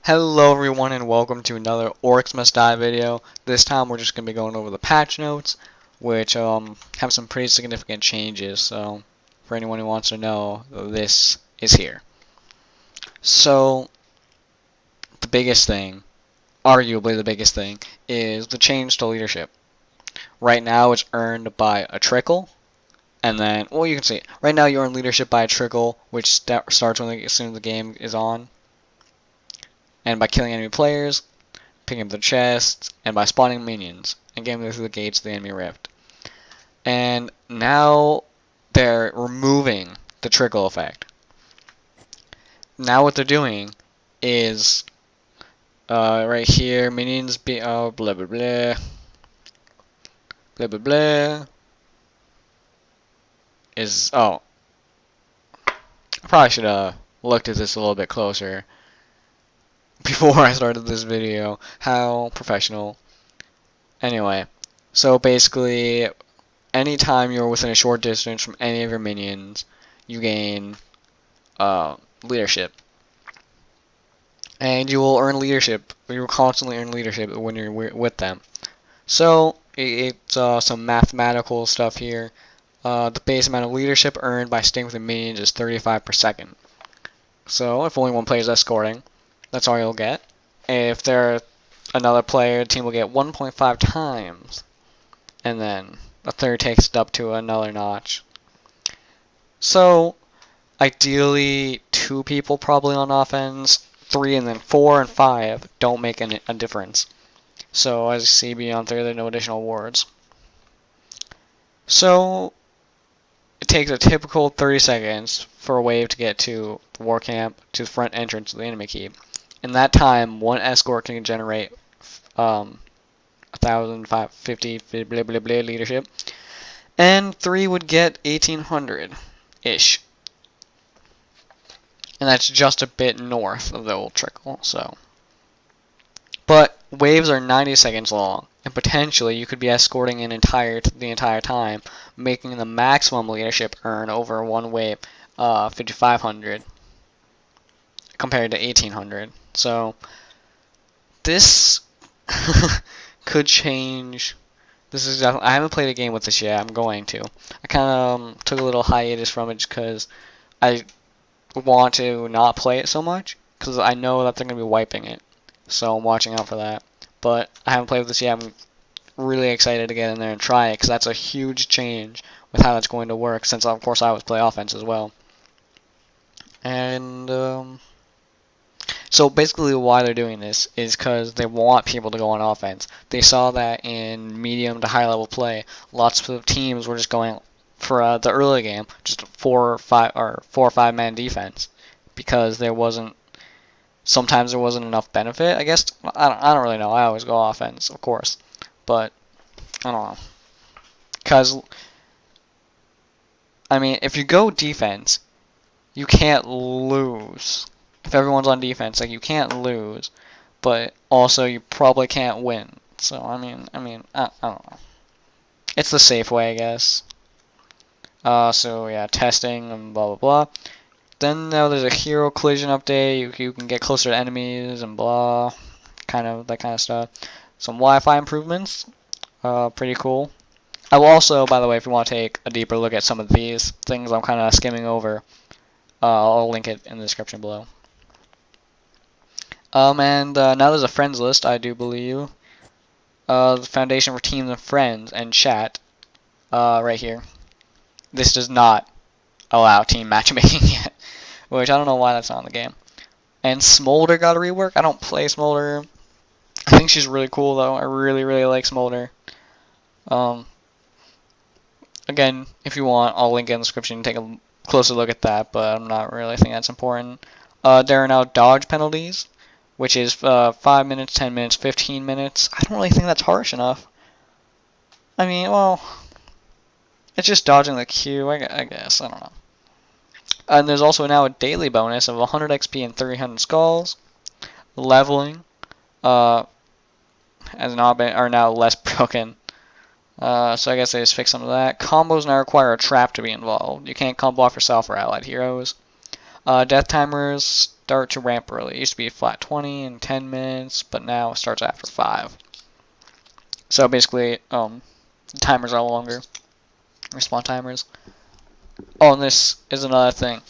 Hello everyone and welcome to another Orcs Must Die video. This time we're just going to be going over the patch notes, which have some pretty significant changes, so for anyone who wants to know, this is here. So, the biggest thing, arguably the biggest thing, is the change to leadership. Right now it's earned by a trickle, and then, well, you can see it. Right now you earn leadership by a trickle, which starts as soon as the game is on, and by killing enemy players, picking up the chests, and by spawning minions and getting them through the gates of the enemy rift. And now they're removing the trickle effect. Now what they're doing is right here, minions be blah blah blah blah blah blah is I probably should have looked at this a little bit closer before I started this video. How professional. Anyway, so basically, anytime you're within a short distance from any of your minions, you gain leadership. And you will earn leadership. You will constantly earn leadership when you're with them. So, it's some mathematical stuff here. The base amount of leadership earned by staying with the minions is 35 per second. So, if only one player is escorting, that's all you'll get. If there another player, the team will get 1.5 times. And then a third takes it up to another notch. So, ideally, 2 people probably on offense, 3 and then 4 and 5 don't make a difference. So, as you see beyond 3, there are no additional wards. So, it takes a typical 30 seconds for a wave to get to the war camp, to the front entrance of the enemy keep. In that time, one escort can generate 1,550 blah blah blah leadership, and 3 would get 1,800-ish. And that's just a bit north of the old trickle, so. But waves are 90 seconds long, and potentially you could be escorting the entire time, making the maximum leadership earn over one wave 5,500 compared to 1,800. So this could change. This is I haven't played a game with this yet. I'm going to. I kind of took a little hiatus from it because I want to not play it so much because I know that they're going to be wiping it. So I'm watching out for that. But I haven't played with this yet. I'm really excited to get in there and try it because that's a huge change with how that's going to work, since of course I always play offense as well. And so basically why they're doing this is because they want people to go on offense. They saw that in medium to high level play, lots of teams were just going for the early game, just 4 or 5 man defense, because sometimes there wasn't enough benefit. I guess I don't really know. I always go offense, of course, but I don't know, because I mean, if you go defense, you can't lose. If everyone's on defense, like, you can't lose, but also you probably can't win. So I mean, I don't know. It's the safe way, I guess. So yeah, testing and blah blah blah. Then now there's a hero collision update. You can get closer to enemies and blah, that kind of stuff. Some Wi-Fi improvements, pretty cool. I will also, by the way, if you want to take a deeper look at some of these things I'm kind of skimming over, I'll link it in the description below. And now there's a friends list, I do believe. The foundation for teams and friends and chat, right here. This does not allow team matchmaking yet, which I don't know why that's not in the game. And Smolder got a rework. I don't play Smolder. I think she's really cool though. I really like Smolder. Again, if you want, I'll link it in the description and take a closer look at that, but I'm not really think that's important. There are now dodge penalties, which is 5 minutes, 10 minutes, 15 minutes. I don't really think that's harsh enough. I mean, well, it's just dodging the queue, I guess. I don't know. And there's also now a daily bonus of 100 XP and 300 skulls. Leveling are now less broken. So I guess they just fixed some of that. Combos now require a trap to be involved. You can't combo off yourself or allied heroes. Death timers start to ramp early. It used to be flat 20 in 10 minutes, but now it starts after 5. So basically, timers are longer. Respawn timers. Oh, and this is another thing.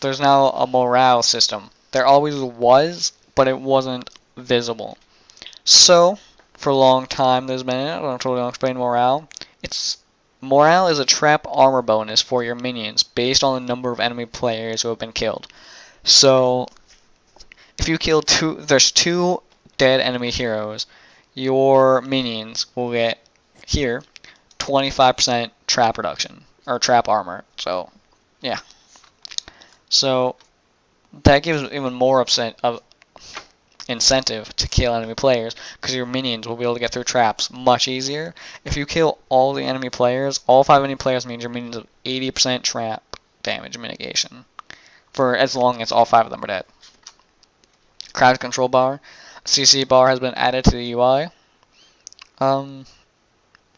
There's now a morale system. There always was, but it wasn't visible. So, for a long time there's been it. I don't totally explain morale. Morale is a trap armor bonus for your minions based on the number of enemy players who have been killed. So, if you kill there's 2 dead enemy heroes, your minions will get here 25% trap reduction or trap armor. So, yeah. So that gives even more incentive to kill enemy players because your minions will be able to get through traps much easier. If you kill all the enemy players, all 5 enemy players means your minions have 80% trap damage mitigation for as long as all 5 of them are dead. Crowd control bar, CC bar has been added to the UI.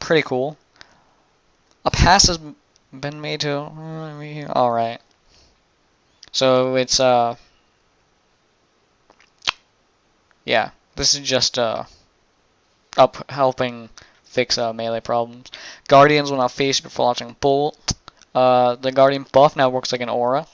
Pretty cool. A pass has been made to. All right. So it's yeah. This is just helping fix melee problems. Guardians will not face you before launching bolt. The Guardian buff now works like an aura.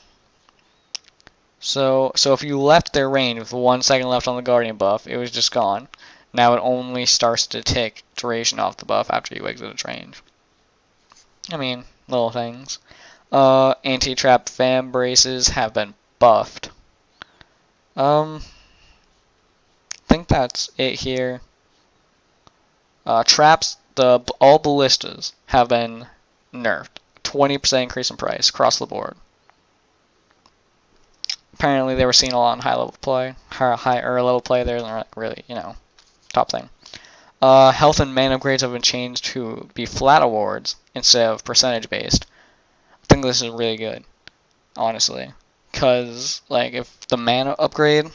So if you left their range with 1 second left on the Guardian buff, it was just gone. Now it only starts to tick duration off the buff after you exit its range. I mean, little things. Anti-trap fan braces have been buffed. I think that's it here. Traps, all ballistas have been nerfed. 20% increase in price across the board. Apparently they were seen a lot in higher level play. There isn't really, top thing. Health and mana upgrades have been changed to be flat awards instead of percentage based. I think this is really good, honestly, because like if the mana upgrade,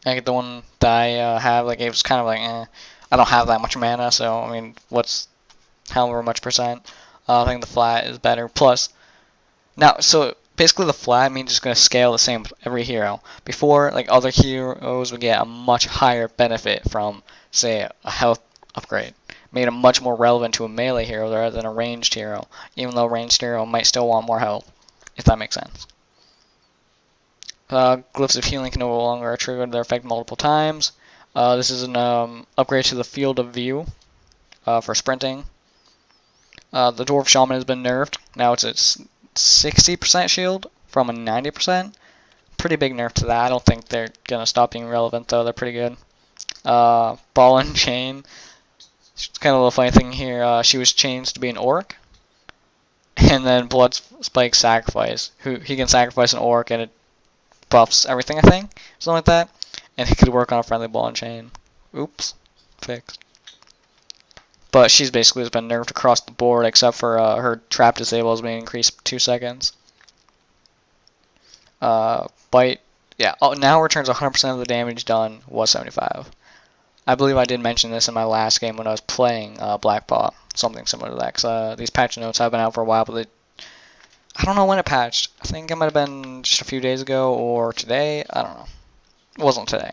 like the one that I have, like it was kind of like, I don't have that much mana, so I mean, what's however much percent? I think the flat is better. Plus, now so basically the flat means it's going to scale the same with every hero. Before, like other heroes would get a much higher benefit from, say, a health upgrade. Made them much more relevant to a melee hero rather than a ranged hero, even though a ranged hero might still want more health, if that makes sense. Glyphs of healing can no longer trigger their effect multiple times. This is an upgrade to the field of view for sprinting. The Dwarf Shaman has been nerfed. Now it's at 60% shield from a 90%. Pretty big nerf to that. I don't think they're going to stop being relevant, though. They're pretty good. Ball and Chain. It's kind of a little funny thing here. She was changed to be an orc. And then Blood Spike Sacrifice. He can sacrifice an orc and it buffs everything, I think. Something like that. And he could work on a friendly Ball and Chain. Oops. Fixed. But she's basically been nerfed across the board except for her trap disable is being increased 2 seconds. Bite. Yeah. Oh, now returns 100% of the damage done was 75. I believe I did mention this in my last game when I was playing Black Paw. Something similar to that. Because these patch notes have been out for a while, but I don't know when it patched. I think it might have been just a few days ago or today. I don't know. It wasn't today.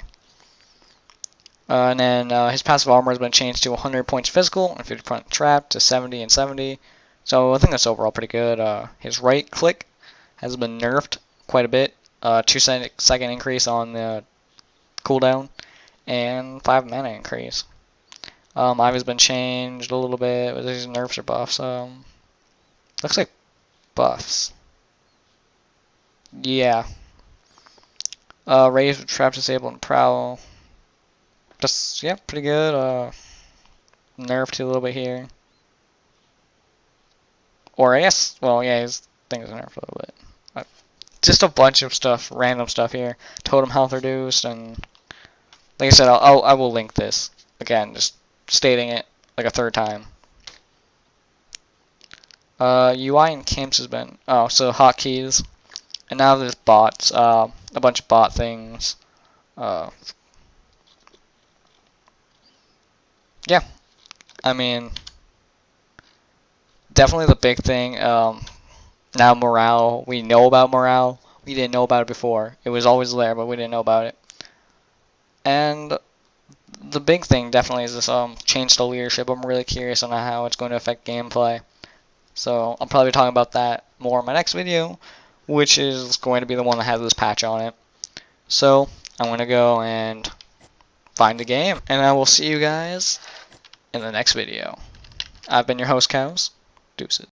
And then his passive armor has been changed to 100 points physical and 50% trap to 70 and 70. So I think that's overall pretty good. His right click has been nerfed quite a bit. 2-second increase on the cooldown and 5 mana increase. Ivy has been changed a little bit. But these nerfs or buffs? Looks like buffs. Yeah. Raise with trap disable and prowl. Just, yeah, pretty good. Nerfed a little bit here. Or I guess, well, yeah, his thing is nerfed a little bit. Just a bunch of stuff, random stuff here. Totem health reduced, and like I said, I will link this again, just stating it like a third time. UI and camps has been so hotkeys, and now there's bots. A bunch of bot things. Yeah, I mean, definitely the big thing. Now morale, we know about morale. We didn't know about it before. It was always there, but we didn't know about it. And the big thing definitely is this change to leadership. I'm really curious on how it's going to affect gameplay. So I'll probably be talking about that more in my next video, which is going to be the one that has this patch on it. So I'm going to go and find the game, and I will see you guys in the next video. I've been your host, cowZ. Deuces.